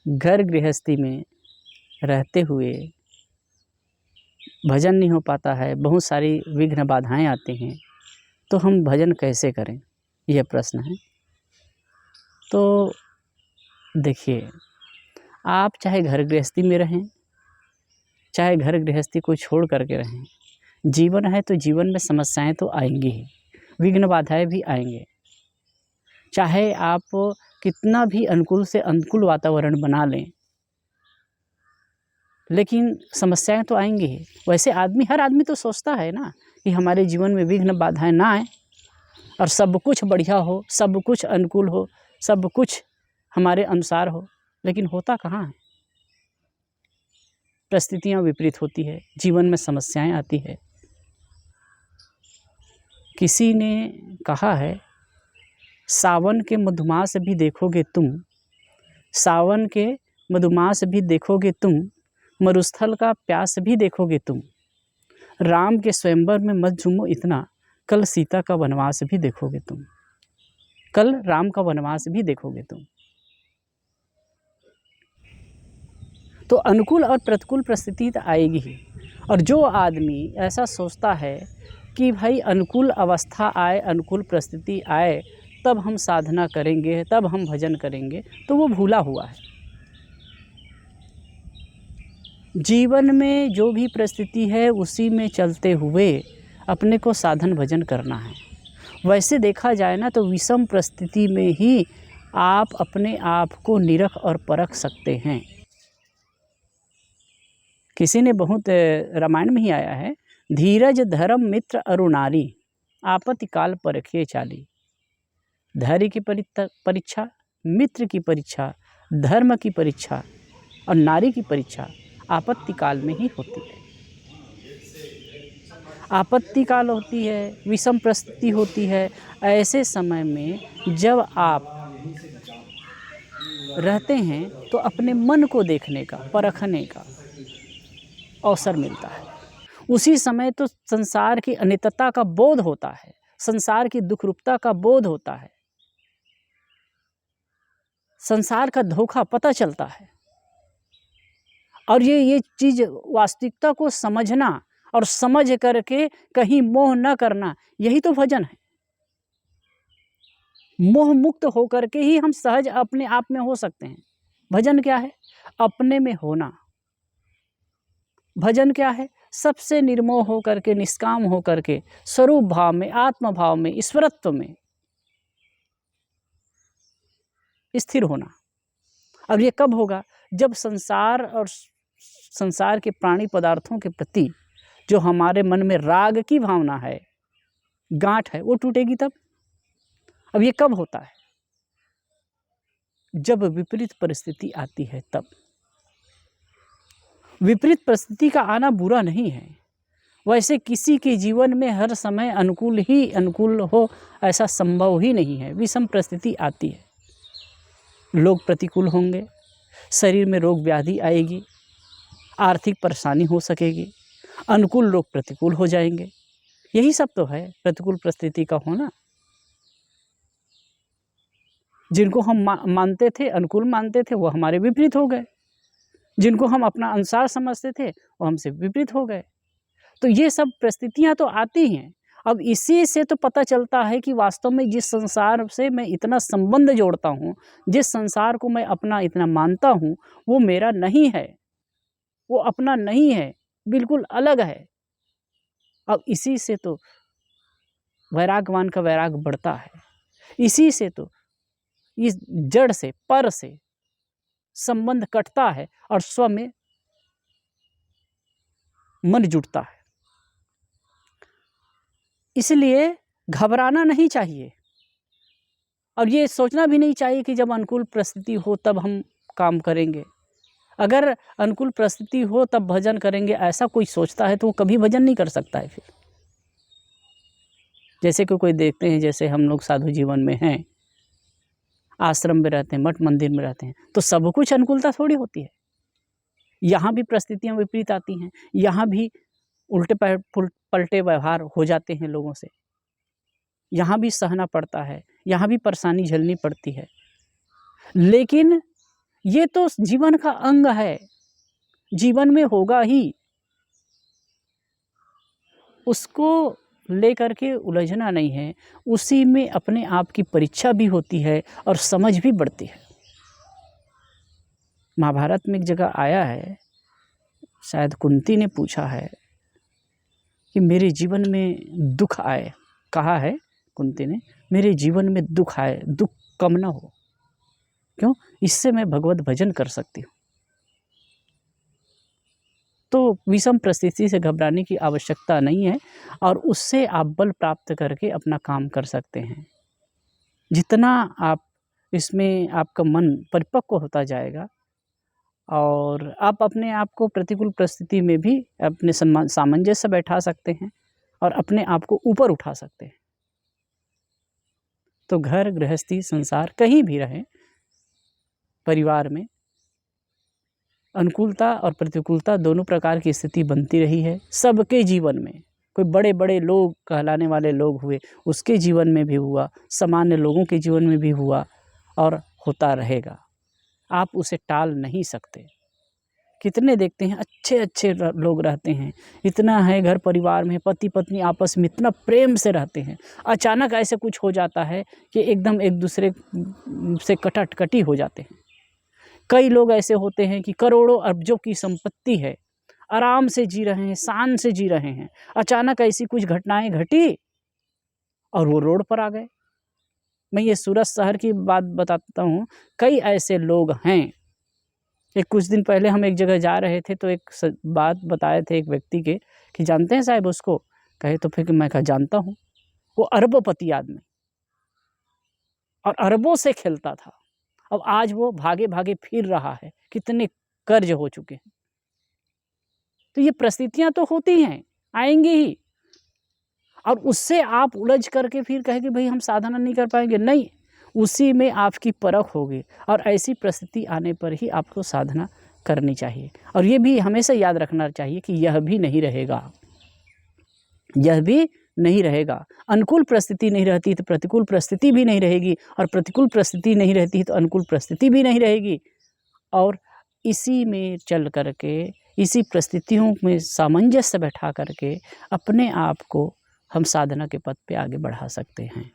घर गृहस्थी में रहते हुए भजन नहीं हो पाता है, बहुत सारी विघ्न बाधाएं आती हैं, तो हम भजन कैसे करें, यह प्रश्न है। तो देखिए, आप चाहे घर गृहस्थी में रहें, चाहे घर गृहस्थी को छोड़ करके रहें, जीवन है तो जीवन में समस्याएं तो आएंगी ही, विघ्न बाधाएं भी आएंगे। चाहे आप कितना भी अनुकूल से अनुकूल वातावरण बना लें, लेकिन समस्याएं तो आएंगी ही। वैसे हर आदमी तो सोचता है ना कि हमारे जीवन में विघ्न बाधाएं ना आए और सब कुछ बढ़िया हो, सब कुछ अनुकूल हो, सब कुछ हमारे अनुसार हो, लेकिन होता कहाँ है। परिस्थितियाँ विपरीत होती है, जीवन में समस्याएं आती है। किसी ने कहा है, सावन के मधुमास भी देखोगे तुम, सावन के मधुमास भी देखोगे तुम, मरुस्थल का प्यास भी देखोगे तुम, राम के स्वयंवर में मत झूमो इतना, कल सीता का वनवास भी देखोगे तुम, कल राम का वनवास भी देखोगे तुम। तो अनुकूल और प्रतिकूल परिस्थिति तो आएगी ही। और जो आदमी ऐसा सोचता है कि भाई अनुकूल अवस्था आए, अनुकूल परिस्थिति आए, तब हम साधना करेंगे, तब हम भजन करेंगे, तो वो भूला हुआ है। जीवन में जो भी परिस्थिति है उसी में चलते हुए अपने को साधन भजन करना है। वैसे देखा जाए ना तो विषम परिस्थिति में ही आप अपने आप को निरख और परख सकते हैं। किसी ने बहुत रामायण में ही आया है, धीरज धर्म मित्र अरु नारी, आपत्ति काल परखे चाली। धैर्य की परीक्षा, मित्र की परीक्षा, धर्म की परीक्षा और नारी की परीक्षा आपत्ति काल में ही होती है। आपत्ति काल होती है, विषम परिस्थिति होती है। ऐसे समय में जब आप रहते हैं तो अपने मन को देखने का, परखने का अवसर मिलता है। उसी समय तो संसार की अनित्यता का बोध होता है, संसार की दुखरूपता का बोध होता है, संसार का धोखा पता चलता है। और ये चीज़ वास्तविकता को समझना और समझ करके कहीं मोह न करना, यही तो भजन है। मोह मुक्त होकर के ही हम सहज अपने आप में हो सकते हैं। भजन क्या है? अपने में होना। भजन क्या है? सबसे निर्मोह होकर के, निष्काम होकर के, स्वरूप भाव में, आत्म भाव में, ईश्वरत्व में स्थिर होना। अब ये कब होगा? जब संसार और संसार के प्राणी पदार्थों के प्रति जो हमारे मन में राग की भावना है, गांठ है, वो टूटेगी तब। अब ये कब होता है? जब विपरीत परिस्थिति आती है तब। विपरीत परिस्थिति का आना बुरा नहीं है। वैसे किसी के जीवन में हर समय अनुकूल ही अनुकूल हो ऐसा संभव ही नहीं है। विषम परिस्थिति आती है, लोग प्रतिकूल होंगे, शरीर में रोग व्याधि आएगी, आर्थिक परेशानी हो सकेगी, अनुकूल लोग प्रतिकूल हो जाएंगे। यही सब तो है प्रतिकूल परिस्थिति का होना। जिनको हम मानते थे, अनुकूल मानते थे, वो हमारे विपरीत हो गए। जिनको हम अपना अनुसार समझते थे, वो हमसे विपरीत हो गए। तो ये सब परिस्थितियाँ तो आती हैं। अब इसी से तो पता चलता है कि वास्तव में जिस संसार से मैं इतना संबंध जोड़ता हूँ, जिस संसार को मैं अपना इतना मानता हूँ, वो मेरा नहीं है, वो अपना नहीं है, बिल्कुल अलग है। अब इसी से तो वैरागवान का वैराग बढ़ता है। इसी से तो इस जड़ से, पर से संबंध कटता है और स्व में मन जुटता है। इसलिए घबराना नहीं चाहिए और ये सोचना भी नहीं चाहिए कि जब अनुकूल परिस्थिति हो तब हम काम करेंगे। अगर अनुकूल परिस्थिति हो तब भजन करेंगे, ऐसा कोई सोचता है तो वो कभी भजन नहीं कर सकता है। फिर जैसे कि कोई देखते हैं, जैसे हम लोग साधु जीवन में हैं, आश्रम में रहते हैं, मठ मंदिर में रहते हैं, तो सब कुछ अनुकूलता थोड़ी होती है। यहाँ भी परिस्थितियाँ विपरीत आती हैं, यहाँ भी उल्टे पलटे व्यवहार हो जाते हैं लोगों से, यहाँ भी सहना पड़ता है, यहाँ भी परेशानी झेलनी पड़ती है। लेकिन ये तो जीवन का अंग है, जीवन में होगा ही। उसको लेकर के उलझना नहीं है, उसी में अपने आप की परीक्षा भी होती है और समझ भी बढ़ती है। महाभारत में एक जगह आया है, शायद कुंती ने पूछा है कि मेरे जीवन में दुख आए, कहा है कुंती ने, मेरे जीवन में दुख आए, दुख कम ना हो, क्यों? इससे मैं भगवत भजन कर सकती हूँ। तो विषम परिस्थिति से घबराने की आवश्यकता नहीं है और उससे आप बल प्राप्त करके अपना काम कर सकते हैं। जितना आप इसमें आपका मन परिपक्व होता जाएगा और आप अपने आप को प्रतिकूल परिस्थिति में भी अपने सामंजस्य बैठा सकते हैं और अपने आप को ऊपर उठा सकते हैं। तो घर गृहस्थी संसार कहीं भी रहें, परिवार में अनुकूलता और प्रतिकूलता दोनों प्रकार की स्थिति बनती रही है सबके जीवन में। कोई बड़े बड़े लोग कहलाने वाले लोग हुए, उसके जीवन में भी हुआ, सामान्य लोगों के जीवन में भी हुआ और होता रहेगा। आप उसे टाल नहीं सकते। कितने देखते हैं अच्छे अच्छे लोग रहते हैं, इतना है घर परिवार में पति पत्नी आपस में इतना प्रेम से रहते हैं, अचानक ऐसे कुछ हो जाता है कि एकदम एक दूसरे से कटाकटी हो जाते हैं। कई लोग ऐसे होते हैं कि करोड़ों अरबों की संपत्ति है, आराम से जी रहे हैं, शान से जी रहे हैं, अचानक ऐसी कुछ घटनाएं घटी और वो रोड पर आ गए। मैं ये सूरत शहर की बात बताता हूँ, कई ऐसे लोग हैं। एक कुछ दिन पहले हम एक जगह जा रहे थे तो एक बात बताए थे एक व्यक्ति के कि जानते हैं साहब उसको? कहे तो फिर मैं कहा जानता हूँ, वो अरबोपति आदमी और अरबों से खेलता था। अब आज वो भागे भागे फिर रहा है, कितने कर्ज हो चुके हैं। तो ये परिस्थितियां तो होती हैं, आएंगी ही, और उससे आप उलझ करके फिर कहे कि भाई हम साधना नहीं कर पाएंगे, नहीं, उसी में आपकी परख होगी और ऐसी परिस्थिति आने पर ही आपको साधना करनी चाहिए। और ये भी हमेशा याद रखना चाहिए कि यह भी नहीं रहेगा, यह भी नहीं रहेगा। अनुकूल परिस्थिति नहीं रहती तो प्रतिकूल परिस्थिति भी नहीं रहेगी, और प्रतिकूल परिस्थिति नहीं रहती तो अनुकूल परिस्थिति भी नहीं रहेगी। और इसी में चल करके, इसी परिस्थितियों में सामंजस्य बैठा करके अपने आप को हम साधना के पथ पे आगे बढ़ा सकते हैं।